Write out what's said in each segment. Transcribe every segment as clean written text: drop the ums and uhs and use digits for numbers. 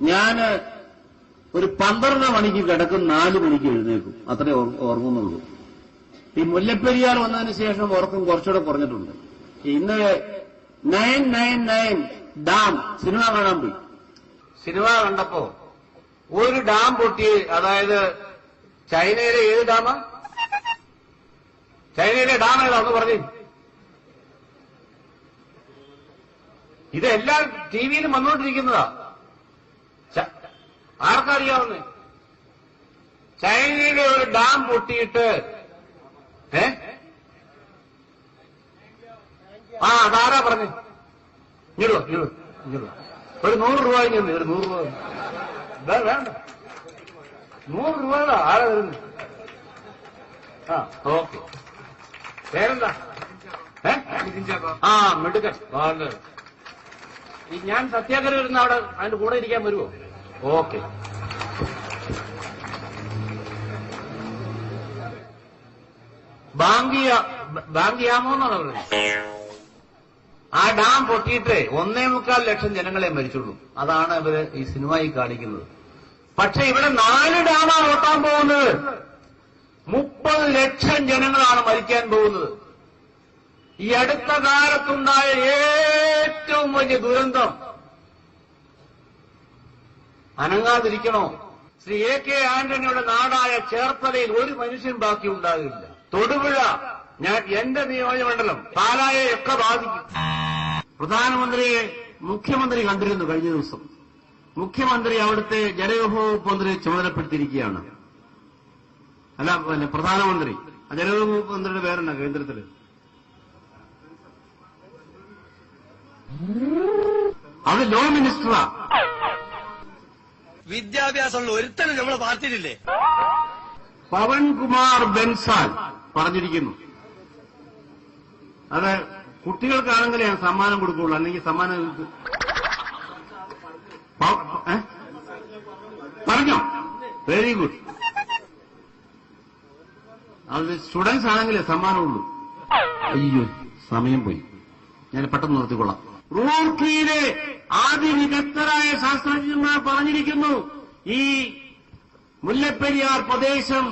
ഞാന് ഒരു 12 മണിക്ക് കിടക്കും, 4 മണിക്ക് എഴുന്നേക്കും, അത്രേ ഉറങ്ങുന്നുള്ളൂ. ഈ മുല്ലപ്പെരിയാർ വന്നതിന് ശേഷം ഉറക്കം കുറച്ചുകൂടെ കുറഞ്ഞിട്ടുണ്ട്. ഇന്ന് 999 ഡാം സിനിമ കാണാൻ പോയി. സിനിമ കണ്ടപ്പോ ഒരു ഡാം പൊട്ടി, അതായത് ചൈനയിലെ ഏത് ഡാമാ? ചൈനയിലെ ഡാം ഏതാന്ന് പറഞ്ഞു. ഇതെല്ലാം ടിവിയിലും വന്നുകൊണ്ടിരിക്കുന്നതാ. ആർക്കറിയാവുന്നേ? ചൈനയിലെ ഒരു ഡാം പൊട്ടിയിട്ട് അതാരാ പറഞ്ഞു? ഇങ്ങോട്ടോ ഒരു 100 രൂപ ഇങ്ങനെ, ഒരു 100 രൂപ വേണ്ട, 100 രൂപ ആരാ വരുന്നത്? ഓക്കെ. പേരെന്താ? മിടുക്കൻ. ഞാൻ സത്യാഗ്രഹം ഇരുന്ന് അവിടെ അതിന്റെ കൂടെ ഇരിക്കാൻ വരുമോ? ഓക്കെ. ബാങ്കിയാമോ എന്നാണ് പറയുന്നത്. ആ ഡാം പൊട്ടിയിട്ട് 1.25 ലക്ഷം ജനങ്ങളെ മരിച്ചുള്ളൂ. അതാണ് ഇവര് ഈ സിനിമയിൽ കാണിക്കുന്നത്. പക്ഷെ ഇവിടെ 4 ഡാമാണ് പൊട്ടാൻ പോകുന്നത്. 30 ലക്ഷം ജനങ്ങളാണ് മരിക്കാൻ പോകുന്നത്. ഈ അടുത്ത കാലത്തുണ്ടായ ഏറ്റവും വലിയ ദുരന്തം. അനങ്ങാതിരിക്കണോ? ശ്രീ AK ആന്റണിയുടെ നാടായ ചേർത്തലയിൽ ഒരു മനുഷ്യൻ ബാക്കി ഉണ്ടാകില്ല. തൊടുപുഴ, എന്റെ നിയോജകമണ്ഡലം, പാലായെയൊക്കെ ബാധിക്കും. പ്രധാനമന്ത്രിയെ മുഖ്യമന്ത്രി കണ്ടിരുന്നു കഴിഞ്ഞ ദിവസം. മുഖ്യമന്ത്രി അവിടുത്തെ ജലവിഭവ മന്ത്രിയെ ചുമതലപ്പെടുത്തിയിരിക്കുകയാണ്. അല്ല, പ്രധാനമന്ത്രി. ജലവിഭവ മന്ത്രിയുടെ പേരെന്നാ കേന്ദ്രത്തില്? അവിടെ ലോ മിനിസ്റ്ററാ. വിദ്യാഭ്യാസമുള്ള ഒരുത്തനും നമ്മളെ പാർട്ടിയിലില്ലേ? പവൻകുമാർ ബെൻസാൽ പറഞ്ഞിരിക്കുന്നു. അത് കുട്ടികൾക്കാണെങ്കിലേ ഞാൻ സമ്മാനം കൊടുക്കുള്ളൂ, അല്ലെങ്കിൽ സമ്മാനം പറഞ്ഞോ? Very good. അത് സ്റ്റുഡൻസ് ആണെങ്കിലേ സമ്മാനമുള്ളൂ. അയ്യോ, സമയം പോയി, ഞാൻ പെട്ടെന്ന് നിർത്തിക്കൊള്ളാം. റൂർക്കിയിലെ ആദ്യ വിദഗ്ധരായ ശാസ്ത്രജ്ഞന്മാർ പറഞ്ഞിരിക്കുന്നു, ഈ മുല്ലപ്പെരിയാർ പ്രദേശം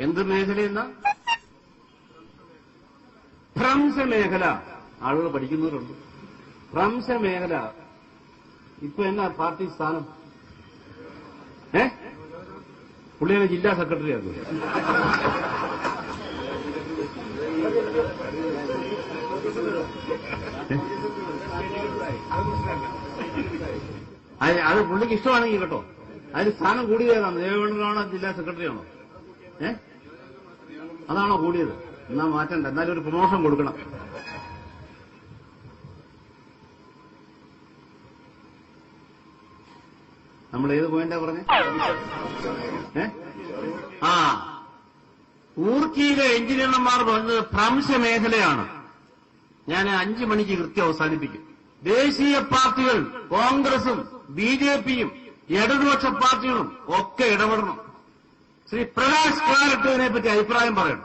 എന്ത് മേഖലയെന്ന? ഭ്രംശമേഖല. ആളുകൾ പഠിക്കുന്നവരുണ്ട്. ഭ്രംശമേഖല. ഇപ്പൊ എന്നാ പാർട്ടി സ്ഥാനം? പുള്ളിയാണ് ജില്ലാ സെക്രട്ടറി ആകും. അത് പുള്ളിക്ക് ഇഷ്ടമാണെങ്കിൽ കേട്ടോ. അതിന് സ്ഥാനം കൂടിയതാണ്. ദേവേന്ദ്രനാണോ ജില്ലാ സെക്രട്ടറി ആണോ? അതാണോ കൂടിയത്? എന്നാ മാറ്റണ്ട, എന്നാലും ഒരു പ്രൊമോഷൻ കൊടുക്കണം. നമ്മൾ ഏത് പോയിന്റാ പറഞ്ഞേ? ഊർക്കിയിലെ എഞ്ചിനീയർമാർ പറഞ്ഞത് ഭ്രംശമേഖലയാണ്. ഞാൻ 5 മണിക്ക് കൃത്യം അവസാനിപ്പിക്കും. ദേശീയ പാർട്ടികൾ, കോൺഗ്രസും BJPയും ഇടതുപക്ഷ പാർട്ടികളും ഒക്കെ ഇടപെടണം. ശ്രീ പ്രകാശ് കാരട്ടിനെ പറ്റി അഭിപ്രായം പറയണം.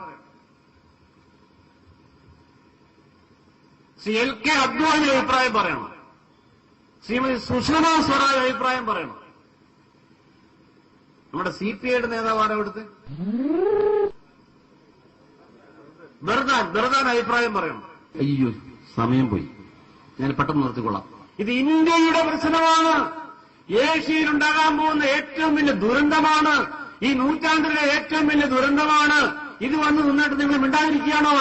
ശ്രീ LK അദ്വാനി അഭിപ്രായം പറയണം. ശ്രീമതി സുഷമ സ്വരാജ് അഭിപ്രായം പറയണം. നമ്മുടെ CPIയുടെ നേതാവാണ് ഇവിടുത്തെ ബർദാൻ അഭിപ്രായം പറയണം. അയ്യോ, സമയം പോയി, ഞാൻ പെട്ടെന്ന് നിർത്തിക്കൊള്ളാം. ഇത് ഇന്ത്യയുടെ പ്രശ്നമാണ്. ഏഷ്യയിലുണ്ടാകാൻ പോകുന്ന ഏറ്റവും വലിയ ദുരന്തമാണ്. ഈ നൂറ്റാണ്ടിലെ ഏറ്റവും വലിയ ദുരന്തമാണ്. ഇത് വന്ന് നിന്നിട്ട് നിങ്ങൾ മിണ്ടാതിരിക്കുകയാണോ?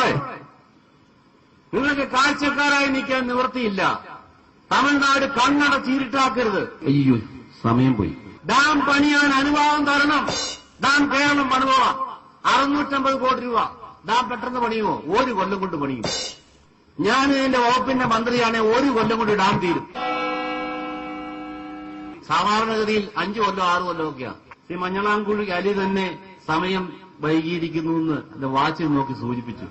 നിങ്ങൾക്ക് കാഴ്ചക്കാരായി നിൽക്കാൻ നിവൃത്തിയില്ല. തമിഴ്നാട് കണ്ണട ചീരിട്ടാക്കരുത്. അയ്യോ, സമയം പോയി. ഡാം പണിയാൻ അനുവാദം തരണം. ഡാം കേരളം പണിതോളാം. 650 കോടി രൂപ. ഡാം പെട്ടെന്ന് പണിയുമോ? 1 കൊല്ലം കൊണ്ട് പണിയും. ഞാൻ എന്റെ വകുപ്പിന്റെ മന്ത്രിയാണെങ്കിൽ 1 കൊല്ലം കൊണ്ട് ഡാം തീരും. സാധാരണഗതിയിൽ 5 കൊല്ലം 6 കൊല്ലം ഒക്കെയാണ്. ഈ മഞ്ഞളാംകുഴി അലി തന്നെ സമയം വൈകിയിരിക്കുന്നു എന്ന് എന്റെ വാച്ചിൽ നോക്കി സൂചിപ്പിച്ചു.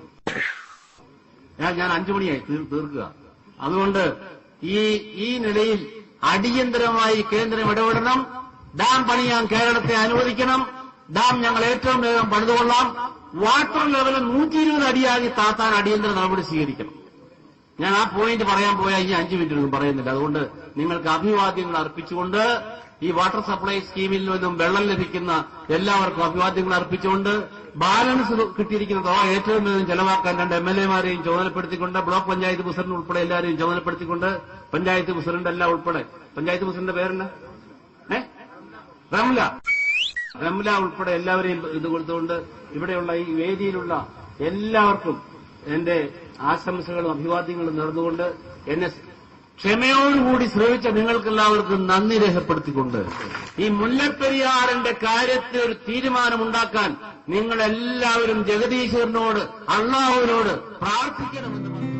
ഞാൻ 5 മണിയായി തീർക്കുക. അതുകൊണ്ട് ഈ നിലയിൽ അടിയന്തരമായി കേന്ദ്രം ഇടപെടണം. ഡാം പണിയാൻ കേരളത്തെ അനുവദിക്കണം. ഡാം ഞങ്ങൾ ഏറ്റവും വേഗം പണിതുകൊള്ളാം. വാട്ടർ ലെവൽ 120 അടിയാകി താത്താൻ അടിയന്തര നടപടി സ്വീകരിക്കണം. ഞാൻ ആ പോയിന്റ് പറയാൻ പോയാൽ ഈ 5 മിനിറ്റ് പറയുന്നില്ല. അതുകൊണ്ട് നിങ്ങൾക്ക് അഭിവാദ്യങ്ങൾ അർപ്പിച്ചുകൊണ്ട് ഈ വാട്ടർ സപ്ലൈ സ്കീമിൽ നിന്നും വെള്ളം ലഭിക്കുന്ന എല്ലാവർക്കും അഭിവാദ്യങ്ങൾ അർപ്പിച്ചുകൊണ്ട് ബാലൻസ് കിട്ടിയിരിക്കുന്ന തുക ഏറ്റവും വേഗം ചെലവാക്കാൻ 2 MLA-മാരെയും ചുമതലപ്പെടുത്തിക്കൊണ്ട് ബ്ലോക്ക് പഞ്ചായത്ത് പ്രസിഡന്റ് ഉൾപ്പെടെ എല്ലാവരെയും ചുമതലപ്പെടുത്തിക്കൊണ്ട് പഞ്ചായത്ത് പ്രസിഡന്റ് എല്ലാം ഉൾപ്പെടെ പഞ്ചായത്ത് പ്രസിഡന്റ് പേരെന്നാ റംല ഉൾപ്പെടെ എല്ലാവരെയും ഇത് കൊടുത്തുകൊണ്ട് ഇവിടെയുള്ള ഈ വേദിയിലുള്ള എല്ലാവർക്കും എന്റെ ആശംസകളും അഭിവാദ്യങ്ങളും നേർന്നുകൊണ്ട് എന്നെ ക്ഷമയോടുകൂടി ശ്രമിച്ച നിങ്ങൾക്കെല്ലാവർക്കും നന്ദി രേഖപ്പെടുത്തിക്കൊണ്ട് ഈ മുല്ലപ്പെരിയാറിന്റെ കാര്യത്തിൽ ഒരു തീരുമാനമുണ്ടാക്കാൻ നിങ്ങളെല്ലാവരും ജഗദീശ്വരനോട് അള്ളാഹുവിനോട് പ്രാർത്ഥിക്കണമെന്ന് പറഞ്ഞു.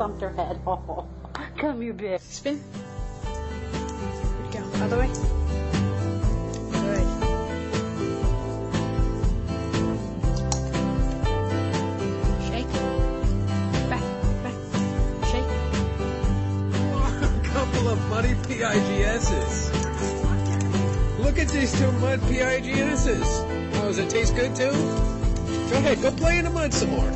Bumped her head. Oh, come here, bitch. Spin. Good go. Other way. Good. Shake. Back. Shake. A couple of muddy PIGS's. Look at these 2 mud PIGS's. Oh, does it taste good too? Go ahead, go play in the mud some more.